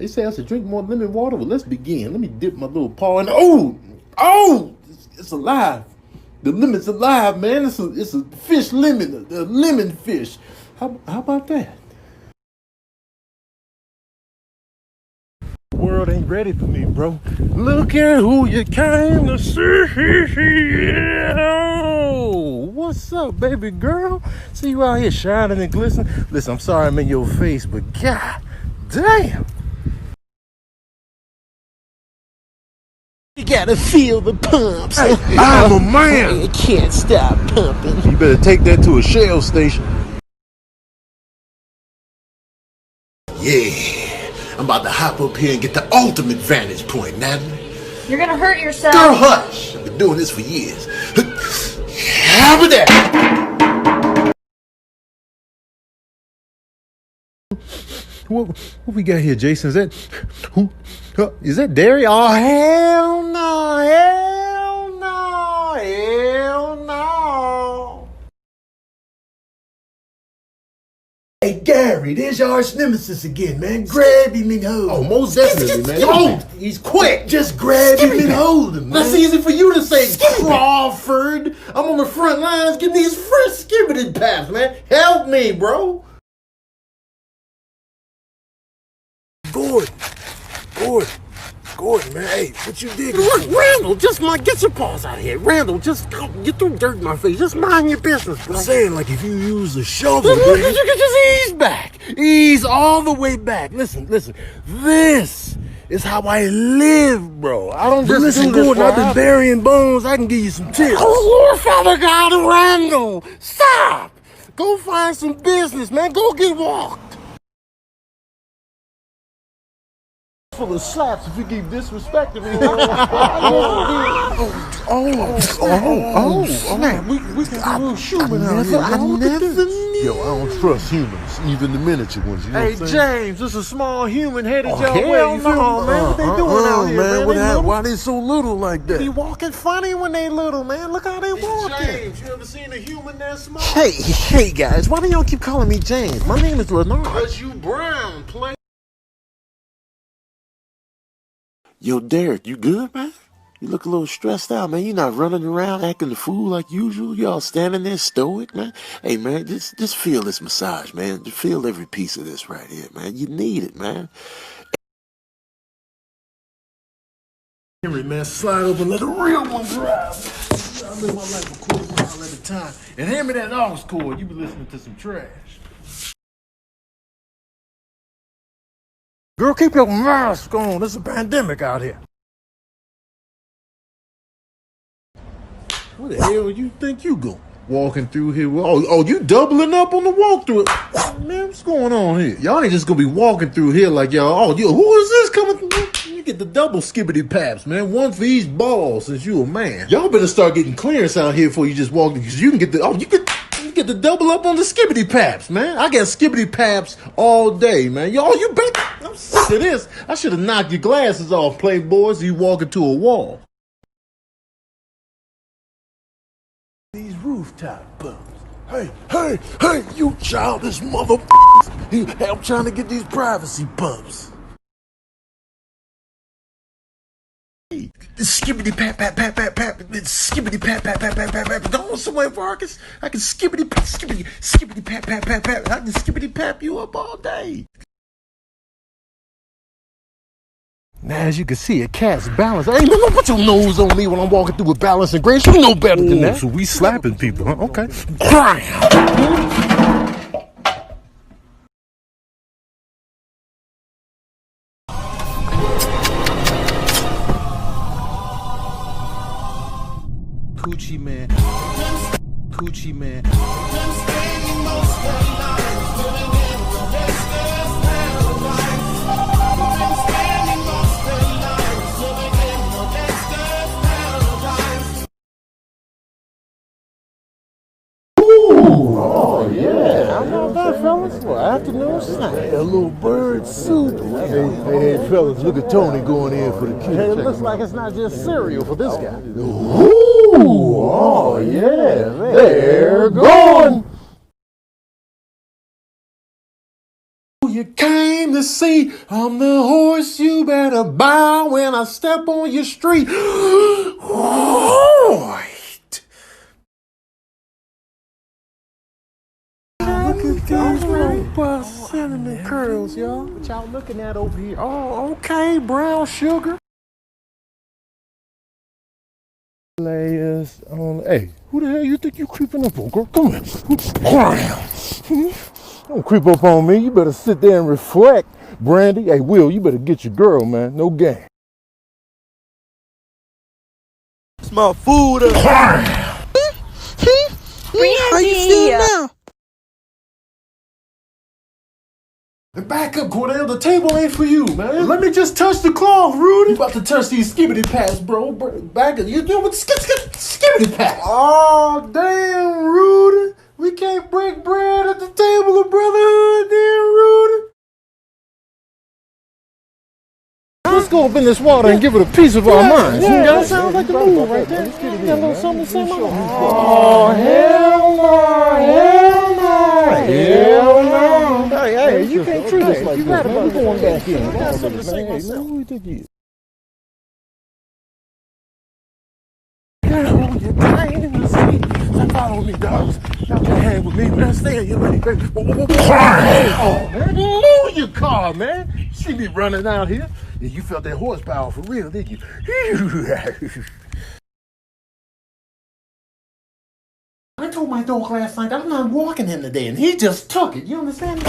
They say I should drink more lemon water. Well, let's begin. Let me dip my little paw in. Oh, it's alive. The lemon's alive, man. It's a fish lemon, a lemon fish. How about that? The world ain't ready for me, bro. Look at who you came to see. Oh, what's up, baby girl? See you out here shining and glistening. Listen, I'm sorry I'm in your face, but god damn. You gotta feel the pumps. Hey, I'm a man. You can't stop pumping. You better take that to a Shell station. Yeah. I'm about to hop up here and get the ultimate vantage point, Natalie. You're gonna hurt yourself. Girl, hush. I've been doing this for years. How about that? What we got here, Jason? Is that who? Is that Derry? Oh, hell no. Hell no. Hell no. Hey, Gary, there's your arch nemesis again, man. Grab him and hold him. Oh, most definitely, man. Oh, he's quick. Just grab him and hold him, man. That's easy for you to say, Crawford. I'm on the front lines getting these fresh skibbity paps, man. Help me, bro. Gordon, man, hey, what you did? Randall, just get your paws out of here. Randall, just you threw dirt in my face. Just mind your business, bro. I'm saying, like, if you use a shovel, you can just ease back. Ease all the way back. Listen. This is how I live, bro. I don't just listen, Gordon, I've been burying bones. I can give you some tips. Oh, Lord, Father God, Randall, stop. Go find some business, man. Go get walked. Full of slaps if you keep disrespecting me. Man, we can do a little human out here. I never knew. Yo, I don't trust humans, even the miniature ones. You know what I'm saying? James, this is a small human-headed young way. You know, man, what they doing out here, man? Why they so little like that? They be walking funny when they little, man. Look how they walking. James, you ever seen a human that small? Hey, guys, why do y'all keep calling me James? My name is Leonard. Because you brown, play. Yo, Derek, you good, man? You look a little stressed out, man. You not running around acting the fool like usual. You all standing there stoic, man. Hey, man, just feel this massage, man. Just feel every piece of this right here, man. You need it, man. Henry, man, slide over and let a real one drive. I live my life a quarter mile at a time. And hand me that aux cord. You be listening to some trash. Girl, keep your mask on. There's a pandemic out here. Where the hell you think you go? Walking through here? Oh, you doubling up on the walkthrough? Man, what's going on here? Y'all ain't just gonna be walking through here like y'all. Who is this coming through? You get the double skibbity paps, man. One for each ball since you a man. Y'all better start getting clearance out here before you just walk. Because you can get you get the double up on the skibbity paps, man. I got skibbity paps all day, man. You better. I'm sick of this. I should have knocked your glasses off, playboys. You walk into a wall. These rooftop bumps. Hey, you childish motherfuckers. I'm trying to get these privacy bumps. Skibbity pap. Skibbity pap. Go on somewhere, Vargas. I can skibbity pap. I can skibbity pap you up all day. Now, as you can see, a cat's balance. Hey, don't put your nose on me when I'm walking through with balance and grace. You know better than that. So we slapping people, huh? Okay. Coochie man. Oh, yeah. How about that, fellas? Well, afternoon snack. A little bird soup. Hey, fellas, look at Tony going in for the kids. Hey, it looks like it's not just cereal for this guy. Ooh, oh, yeah. They're going. You came the sea. I'm the horse you better buy when I step on your street. Right. Look at these robust cinnamon curls, y'all. What y'all looking at over here? Oh, okay, brown sugar. Layers on. Hey, who the hell you think you creeping up on, girl? Come here. Don't creep up on me. You better sit there and reflect, Brandy. Hey, Will, you better get your girl, man. No game. It's my food. How you feel now? Back up, Cordell. The table ain't for you, man. Let me just touch the cloth, Rudy. You about to touch these skibbity paps, bro. Back up. You doing with skibbity paps? Oh, damn, Rudy. We can't break bread at the table of brotherhood, damn, Rudy. Let's go up in this water and give it a piece of our minds. Yeah, that sounds like a move right there. Got a little something to say. Oh, hell no, hell no, hell no. Hey, you can't treat us like this. We're going back in. I got something to say myself. Who you think you is? Hold your train in the sea. Now follow me, dogs. Y'all can hang with me, man. Stay in your lane, baby. Oh, man. Move your car, man. You see me running out here? Yeah, you felt that horsepower for real, didn't you? I told my dog last night I'm not walking him today, and he just took it. You understand?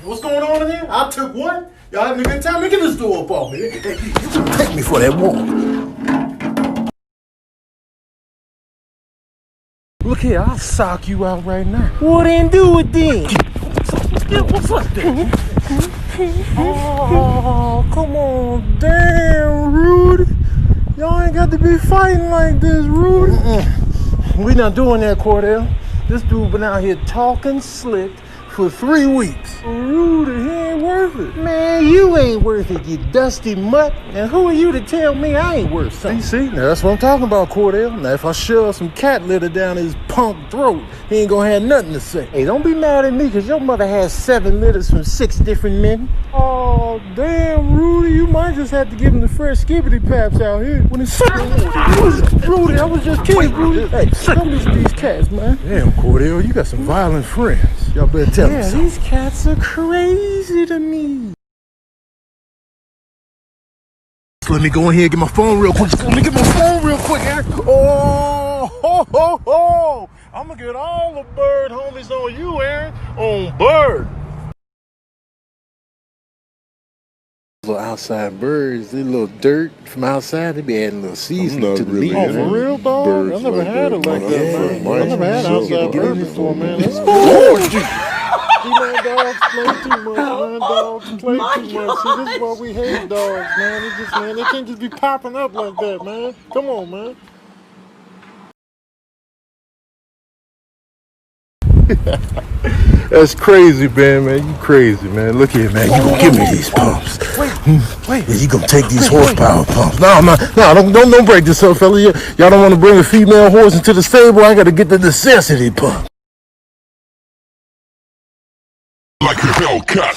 What's going on in here? I took what? Y'all having a good time? Look at this door up on me. You can take me for that walk. Look here, I'll sock you out right now. Well, then do it then. What's up there? Oh, come on, damn, Rudy. Y'all ain't got to be fighting like this, Rudy. We not doing that, Cordell. This dude been out here talking slick for 3 weeks. Rudy, he ain't worth it. Man, you ain't worth it, you dusty mutt. And who are you to tell me I ain't worth something? See, now that's what I'm talking about, Cordell. Now, if I shove some cat litter down his punk throat, he ain't gonna have nothing to say. Hey, don't be mad at me, because your mother has 7 litters from 6 different men. Oh, damn, Rudy, you might just have to give him the fresh skibbity paps out here. When it's Rudy, I was just kidding, Rudy. Hey, don't listen to these cats, man. Damn, Cordell, you got some violent friends. Y'all better tell me something. These cats are crazy to me. Let me go in here and get my phone real quick. Let me get my phone real quick, Aaron. Oh, ho, ho, ho. I'm going to get all the bird homies on you, Aaron. On bird. Little outside birds, they little dirt from outside. They be adding a little seasoning to the meat. Oh, for real, dog? I never had it like that, man. I never had outside bird before, man. That's cool. Man, dogs play too much, man. Dogs play too much. See, this is why we hate dogs, man. They can't just be popping up like that, man. Come on, man. That's crazy, man. You crazy, man. Look here, man. You gonna give me these pumps? Wait. Yeah, you gonna take these horsepower pumps? No, don't break this up, fella. Y'all don't want to bring a female horse into the stable. I gotta get the necessity pump. Like a Hellcat.